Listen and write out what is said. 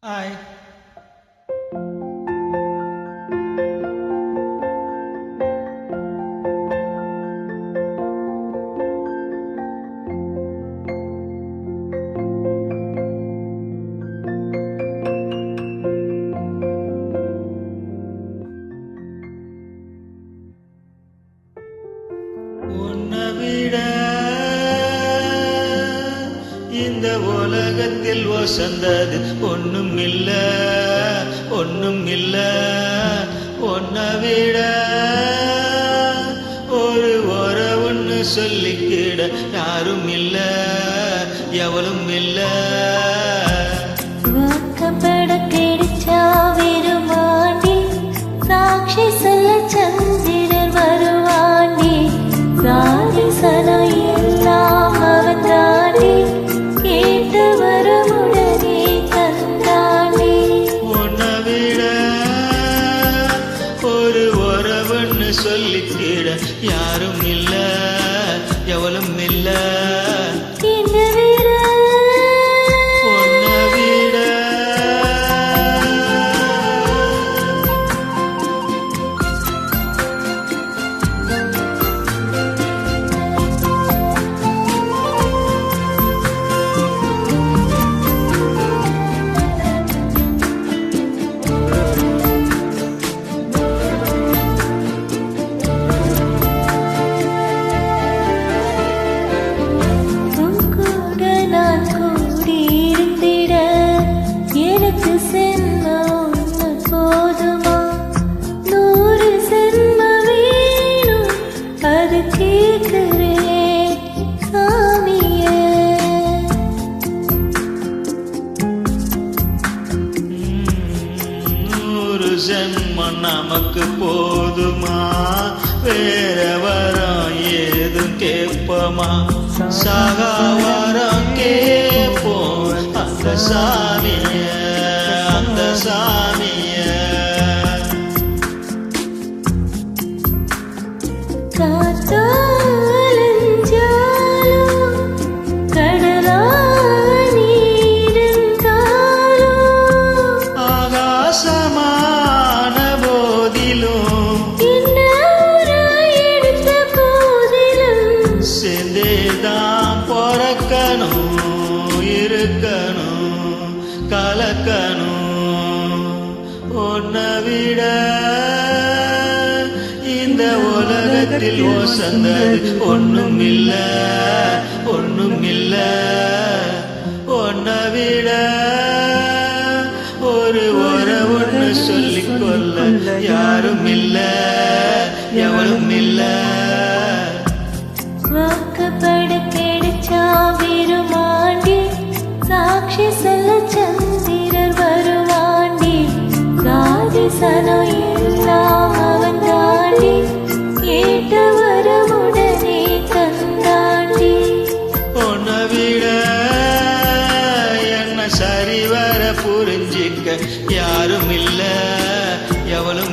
Hi. உன்னை விட இந்த உலகத்தில் வசந்தது ஒண்ணும் இல்ல, ஒண்ணும் இல்ல. உன்னை விட ஒரு உறவுன்னு சொல்லிக்கிட யாரும் இல்ல, எவளும் இல்ல. வாக்கப்பட கிடைச்சா விரும்பாண்டி, சாட்சி சொல்ல சந்திரர் வருவாண்டி, சாதி சனம் எல்லாம் அவன் தாண்டி, கேட்டு வருமுடனே தந்தாண்டி. உன்னை விட ஒரு உறவுன்னு சொல்லிக்கிட யாரும் இல்ல, எவளும் இல்ல. இந்த விரல் உன்னை விட உன் கூட நான் கூடியிருந்திட, எனக்கு சென்மம் ஒன்று போதுமா? 100 சென்மம் வேணும், அது கேட்கிறேன் சாமியே. நூறு ஜென்மம் நமக்கு போதுமா? வேற வரம் ஏதும் கேட்போமா? சாகா வரம் கேட்போம் அந்த சாமிய, அந்த சாமிய. காத்தாலஞ்சாலும் கடலாய் நீருந்தாலும், ஆகாசமான போதிலும் என்ன உராய் எடுத்த போதிலும், சேர்ந்தேதான் பிறக்கணும், இருக்கணும், கலக்கணும். உன்னை விட இந்த உலகத்தில் வசந்தது ஒண்ணும் இல்ல, ஒண்ணும் இல்ல. உன்னை விட ஒரு உறவுன்னு சொல்லிக்கொள்ள யாரும் இல்ல, எவளும் இல்ல. வாக்கப்பட கிடைச்சா விரும்பாண்டி, சாட்சி சொல்ல சந்திரர் வருவாண்டி, சாதி சனம் எல்லாம் அவன் தாண்டி, கேட்டு வருமுடனே தந்தாண்டி. உன்னை விட என்ன சரிவர புரிஞ்சிக்க யாரும் இல்ல, எவளும்